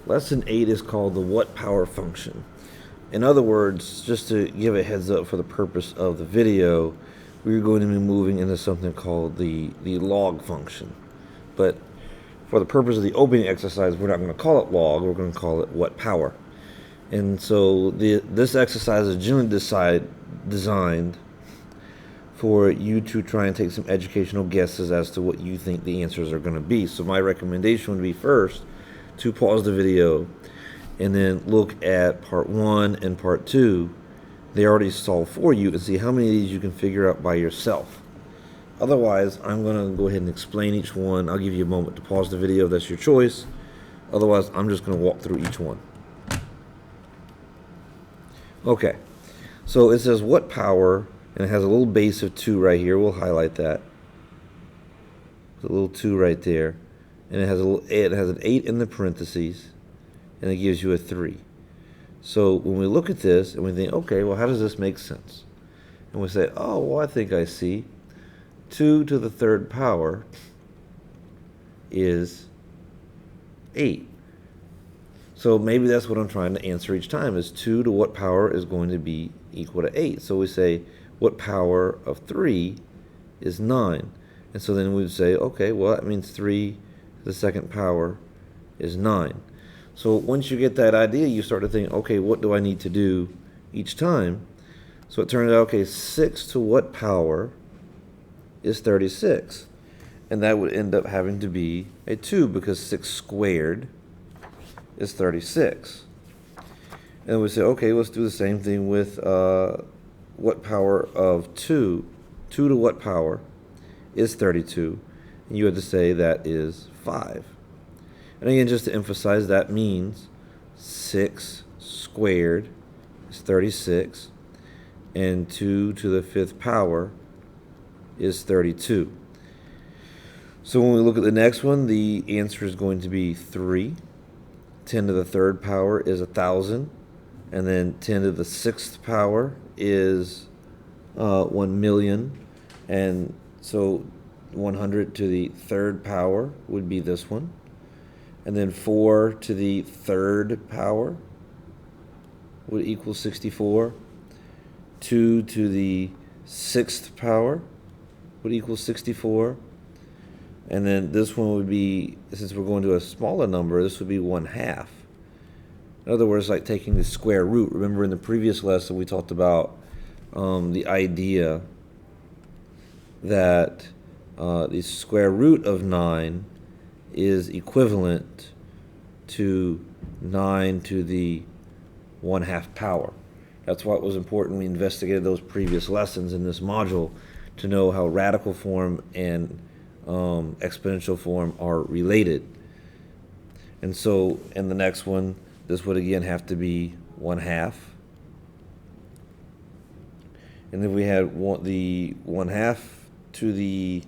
Lesson 8 is called the what power function. In other words, just to give a heads up for the purpose of the video, we're going to be moving into something called the log function. But for the purpose of the opening exercise, we're not going to call it log, we're going to call it what power. And so this exercise is generally designed for you to try and take some educational guesses as to what you think the answers are going to be. So my recommendation would be first to pause the video and then look at part 1 and part 2. They already solved for you, and see how many of these you can figure out by yourself. Otherwise, I'm going to go ahead and explain each one. I'll give you a moment to pause the video if that's your choice. Otherwise, I'm just going to walk through each one. Okay, so it says what power, and it has a little base of 2 right here. We'll highlight that. There's a little 2 right there. And it has an 8 in the parentheses, and it gives you a 3. So when we look at this and we think, okay, well, how does this make sense? And we say, oh, well, I think I see 2 to the 3rd power is 8. So maybe that's what I'm trying to answer each time, is 2 to what power is going to be equal to 8. So we say, what power of 3 is 9? And so then we would say, okay, well, that means 3 to the 2nd power is 9. So once you get that idea, you start to think, okay, what do I need to do each time? So it turns out, okay, 6 to what power is 36? And that would end up having to be a 2, because 6 squared is 36. And we say, okay, let's do the same thing with what power of 2. 2 to what power is 32? And you have to say that is 5. And again, just to emphasize, that means 6 squared is 36, and 2 to the 5th power is 32. So when we look at the next one, the answer is going to be 3. 10 to the 3rd power is 1,000, and then 10 to the 6th power is 1 million, and so 100 to the 3rd power would be this one. And then 4 to the 3rd power would equal 64. 2 to the 6th power would equal 64. And then this one would be, since we're going to a smaller number, this would be 1/2. In other words, like taking the square root. Remember in the previous lesson we talked about the idea that the square root of 9 is equivalent to 9 to the 1/2 power. That's why it was important we investigated those previous lessons in this module to know how radical form and exponential form are related. And so in the next one, this would again have to be 1/2. And then we had the 1/2 to the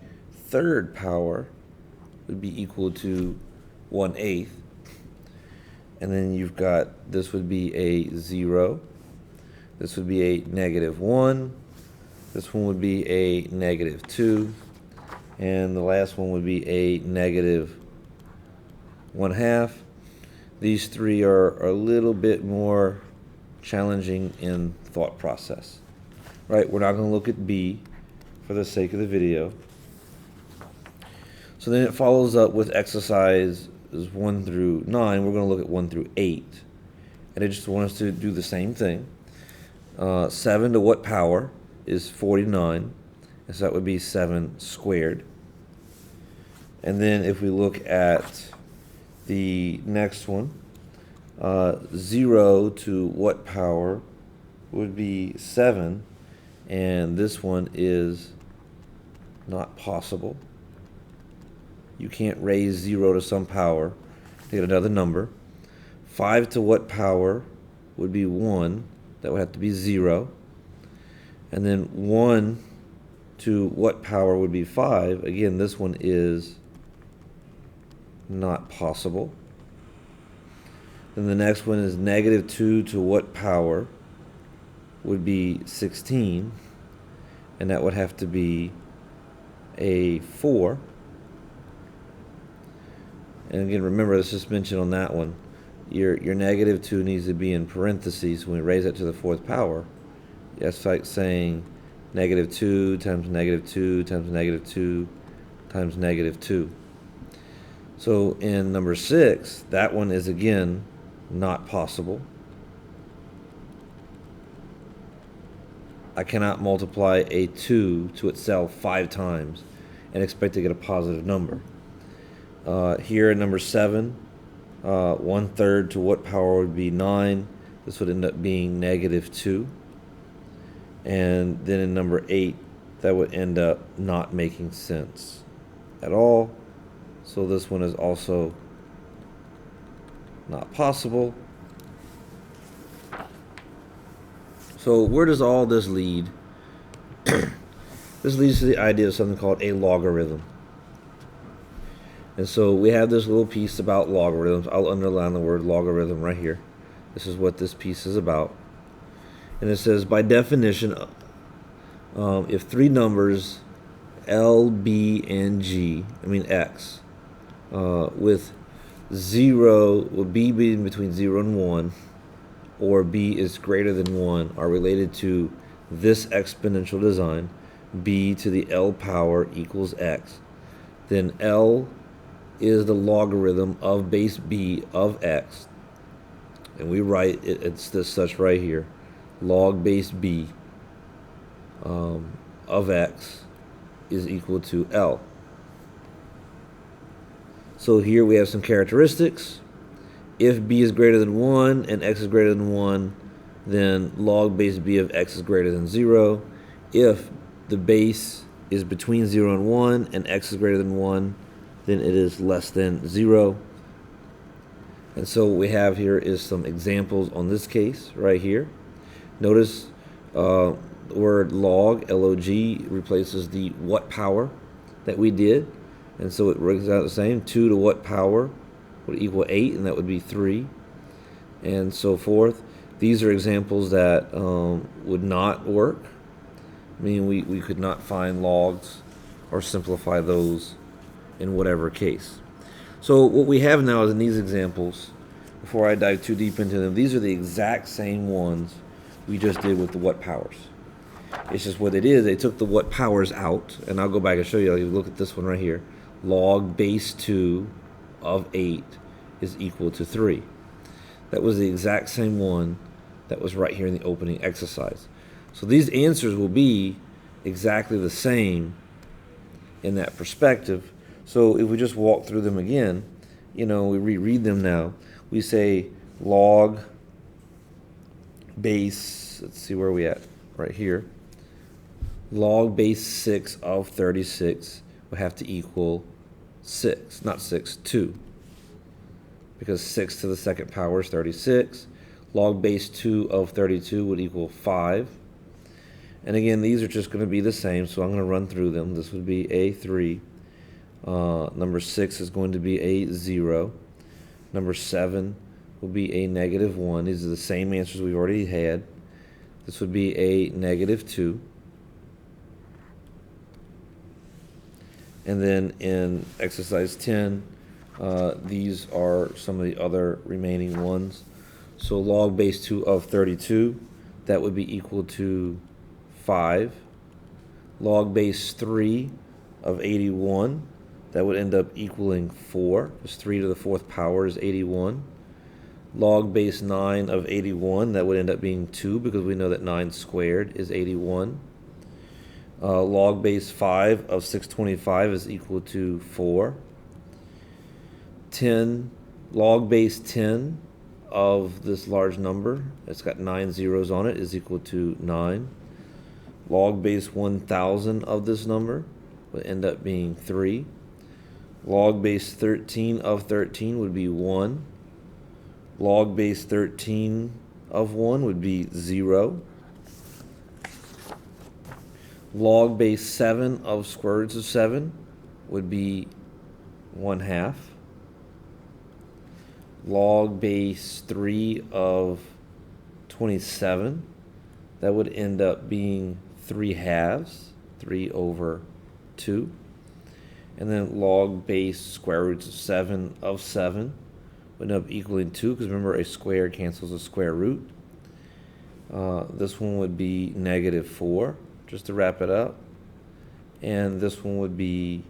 3rd power would be equal to 1/8. And then you've got, this would be a 0. This would be a -1. This one would be a -2. And the last one would be a -1/2. These 3 are a little bit more challenging in thought process. Right, we're not going to look at B for the sake of the video. So then it follows up with exercises 1 through 9. We're going to look at 1 through 8. And I just want us to do the same thing. 7 to what power is 49? And so that would be 7 squared. And then if we look at the next one, 0 to what power would be 7? And this one is not possible. You can't raise 0 to some power to get another number. 5 to what power would be 1? That would have to be 0. And then 1 to what power would be 5? Again, this one is not possible. Then the next one is -2 to what power would be 16? And that would have to be a 4. And again, remember, this is mentioned on that one. your negative 2 needs to be in parentheses when we raise it to the fourth power. That's like saying negative 2 times negative 2 times negative 2 times negative 2. So in number 6, that one is again not possible. I cannot multiply a 2 to itself 5 times and expect to get a positive number. Here in number 7, 1/3 to what power would be 9? This would end up being negative 2. And then in number 8, that would end up not making sense at all. So this one is also not possible. So where does all this lead? This leads to the idea of something called a logarithm. And so we have this little piece about logarithms. I'll underline the word logarithm right here. This is what this piece is about. And it says, by definition, if three numbers L, B, and G, X, with 0, with B being between 0 and 1, or B is greater than 1, are related to this exponential design, B to the L power equals X, then L is the logarithm of base B of X. And we write it's this such right here, log base B of X is equal to L. So here we have some characteristics. If B is greater than 1 and X is greater than 1, then log base B of X is greater than 0. If the base is between 0 and 1 and X is greater than 1, then it is less than 0. And so what we have here is some examples on this case right here. Notice the word log, L-O-G, replaces the what power that we did. And so it works out the same. 2 to what power would equal 8, and that would be 3, and so forth. These are examples that would not work. We could not find logs or simplify those in whatever case. So what we have now is in these examples, before I dive too deep into them, these are the exact same ones we just did with the what powers. It's just what it is, they took the what powers out, and I'll go back and show you. Look at this one right here. Log base 2 of 8 is equal to 3. That was the exact same one that was right here in the opening exercise. So these answers will be exactly the same in that perspective. So if we just walk through them again, we reread them now. We say log base, let's see where we at, right here. Log base 6 of 36 would have to equal 6, not 6, 2. Because 6 to the second power is 36. Log base 2 of 32 would equal 5. And again, these are just going to be the same, so I'm going to run through them. This would be a 3. Number 6 is going to be a 0. Number 7 will be a negative 1. These are the same answers we've already had. This would be a negative 2. And then in exercise 10, these are some of the other remaining ones. So log base 2 of 32, that would be equal to 5. Log base 3 of 81, that would end up equaling 4, because 3 to the fourth power is 81. Log base 9 of 81, that would end up being 2, because we know that 9 squared is 81. Log base 5 of 625 is equal to 4. 10, log base 10 of this large number, it's got 9 zeros on it, is equal to 9. Log base 1000 of this number would end up being 3. Log base 13 of 13 would be 1. Log base 13 of 1 would be 0. Log base 7 of square roots of 7 would be 1/2. Log base 3 of 27, that would end up being 3/2, 3 over 2. And then log base square roots of 7 of 7 would end up equaling 2, because remember, a square cancels a square root. This one would be -4, just to wrap it up. And this one would be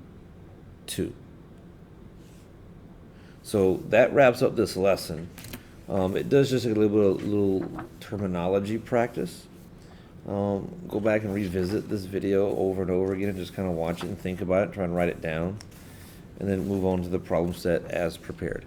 2. So that wraps up this lesson. It does just a little terminology practice. Go back and revisit this video over and over again and just kind of watch it and think about it, try and write it down, and then move on to the problem set as prepared.